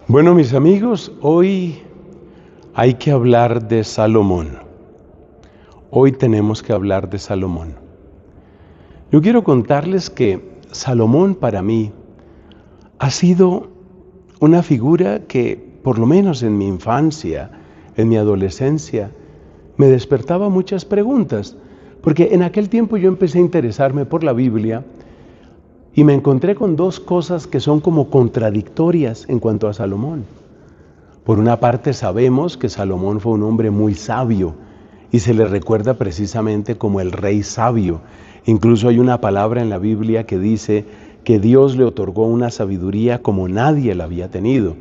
Bueno, mis amigos, hoy hay que hablar de Salomón. Hoy tenemos que hablar de Salomón. Yo quiero contarles que Salomón para mí ha sido una figura que, por lo menos en mi infancia, en mi adolescencia, me despertaba muchas preguntas, porque en aquel tiempo yo empecé a interesarme por la Biblia y me encontré con dos cosas que son como contradictorias en cuanto a Salomón. Por una parte sabemos que Salomón fue un hombre muy sabio y se le recuerda precisamente como el rey sabio. Incluso hay una palabra en la Biblia que dice que Dios le otorgó una sabiduría como nadie la había tenido.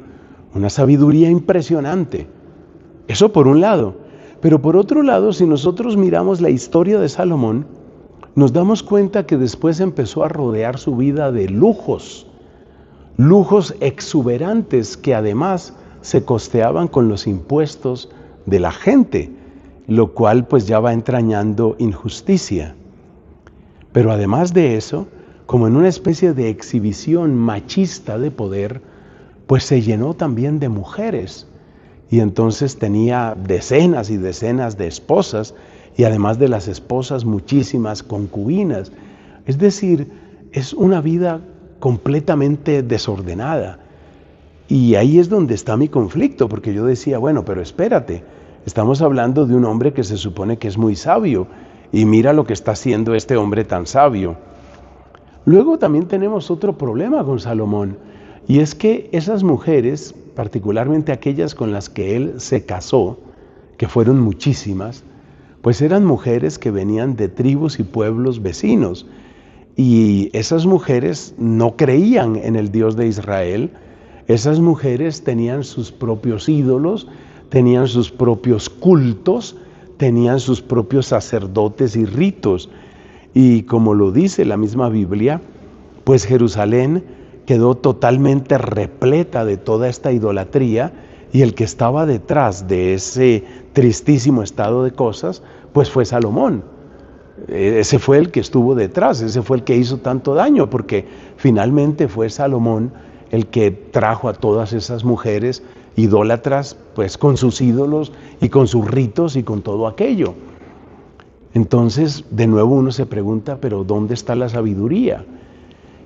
Una sabiduría impresionante. Eso por un lado. Pero por otro lado, si nosotros miramos la historia de Salomón, nos damos cuenta que después empezó a rodear su vida de lujos exuberantes que además se costeaban con los impuestos de la gente, lo cual pues ya va entrañando injusticia. Pero además de eso, como en una especie de exhibición machista de poder, pues se llenó también de mujeres. Y entonces tenía decenas y decenas de esposas, y además de las esposas, muchísimas concubinas. Es decir, es una vida completamente desordenada. Y ahí es donde está mi conflicto, porque yo decía, bueno, pero espérate, estamos hablando de un hombre que se supone que es muy sabio, y mira lo que está haciendo este hombre tan sabio. Luego también tenemos otro problema con Salomón, y es que esas mujeres, particularmente aquellas con las que él se casó, que fueron muchísimas, pues eran mujeres que venían de tribus y pueblos vecinos, y esas mujeres no creían en el Dios de Israel. Esas mujeres tenían sus propios ídolos, tenían sus propios cultos, tenían sus propios sacerdotes y ritos. Y como lo dice la misma Biblia, pues Jerusalén quedó totalmente repleta de toda esta idolatría, y el que estaba detrás de ese tristísimo estado de cosas, pues fue Salomón. Ese fue el que estuvo detrás, ese fue el que hizo tanto daño, porque finalmente fue Salomón el que trajo a todas esas mujeres idólatras, pues con sus ídolos y con sus ritos y con todo aquello. Entonces, de nuevo uno se pregunta, pero ¿dónde está la sabiduría?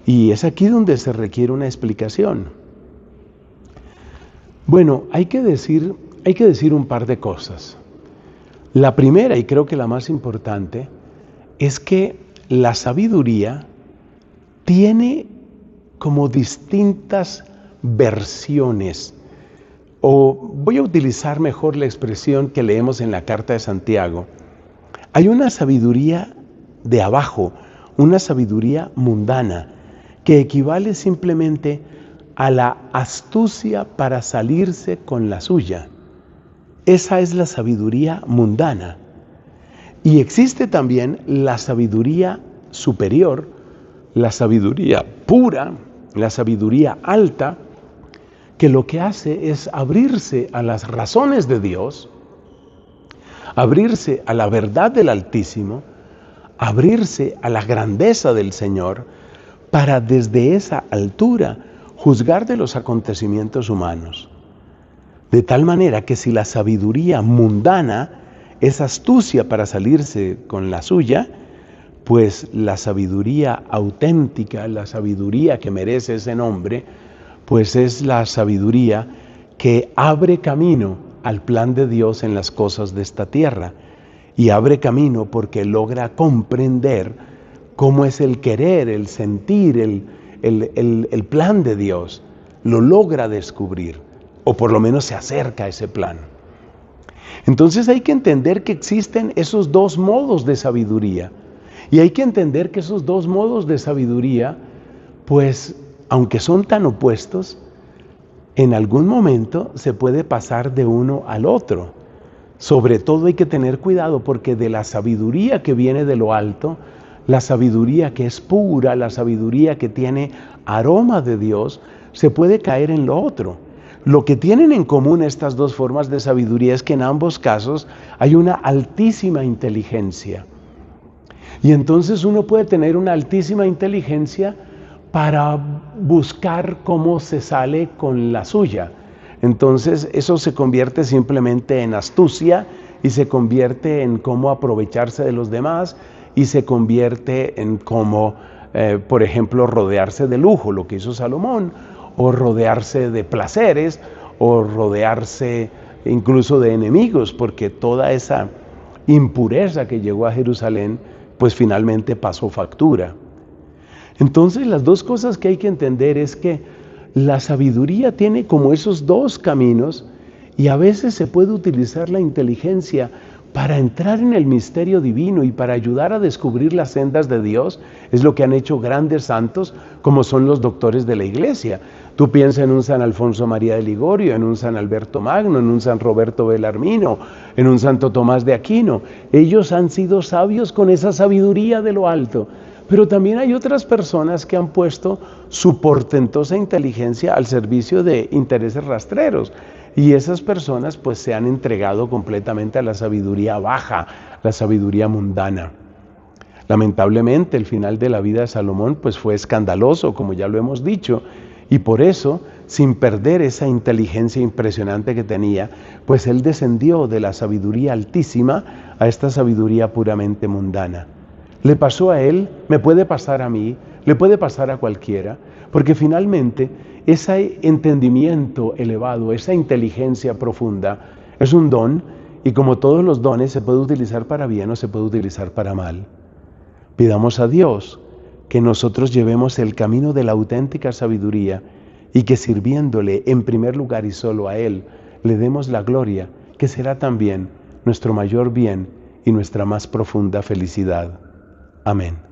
Y es aquí donde se requiere una explicación. Bueno, hay que decir un par de cosas. La primera, y creo que la más importante, es que la sabiduría tiene como distintas versiones, o voy a utilizar mejor la expresión que leemos en la carta de Santiago. Hay una sabiduría de abajo, una sabiduría mundana, que equivale simplemente a la astucia para salirse con la suya. Esa es la sabiduría mundana. Y existe también la sabiduría superior, la sabiduría pura, la sabiduría alta, que lo que hace es abrirse a las razones de Dios, abrirse a la verdad del Altísimo, abrirse a la grandeza del Señor, para desde esa altura juzgar de los acontecimientos humanos. De tal manera que si la sabiduría mundana es astucia para salirse con la suya, pues la sabiduría auténtica, la sabiduría que merece ese nombre, pues es la sabiduría que abre camino al plan de Dios en las cosas de esta tierra, y abre camino porque logra comprender cómo es el querer, el sentir, el plan de Dios. Lo logra descubrir, o por lo menos se acerca a ese plan. Entonces hay que entender que existen esos dos modos de sabiduría, y hay que entender que esos dos modos de sabiduría, pues aunque son tan opuestos, en algún momento se puede pasar de uno al otro. Sobre todo hay que tener cuidado, porque de la sabiduría que viene de lo alto, la sabiduría que es pura, la sabiduría que tiene aroma de Dios, se puede caer en lo otro. Lo que tienen en común estas dos formas de sabiduría es que en ambos casos hay una altísima inteligencia. Y entonces uno puede tener una altísima inteligencia para buscar cómo se sale con la suya. Entonces eso se convierte simplemente en astucia y se convierte en cómo aprovecharse de los demás y se convierte en cómo, por ejemplo, rodearse de lujo, lo que hizo Salomón, o rodearse de placeres, o rodearse incluso de enemigos, porque toda esa impureza que llegó a Jerusalén, pues finalmente pasó factura. Entonces las dos cosas que hay que entender es que la sabiduría tiene como esos dos caminos y a veces se puede utilizar la inteligencia para entrar en el misterio divino y para ayudar a descubrir las sendas de Dios. Es lo que han hecho grandes santos como son los doctores de la iglesia. Tú piensas en un San Alfonso María de Ligorio, en un San Alberto Magno, en un San Roberto Belarmino, en un Santo Tomás de Aquino. Ellos han sido sabios con esa sabiduría de lo alto. Pero también hay otras personas que han puesto su portentosa inteligencia al servicio de intereses rastreros. Y esas personas pues se han entregado completamente a la sabiduría baja, la sabiduría mundana. Lamentablemente el final de la vida de Salomón pues fue escandaloso, como ya lo hemos dicho, y por eso, sin perder esa inteligencia impresionante que tenía, pues él descendió de la sabiduría altísima a esta sabiduría puramente mundana. Le pasó a él, me puede pasar a mí, le puede pasar a cualquiera, porque finalmente ese entendimiento elevado, esa inteligencia profunda, es un don y como todos los dones se puede utilizar para bien o se puede utilizar para mal. Pidamos a Dios que nosotros llevemos el camino de la auténtica sabiduría y que sirviéndole en primer lugar y solo a Él, le demos la gloria, que será también nuestro mayor bien y nuestra más profunda felicidad. Amén.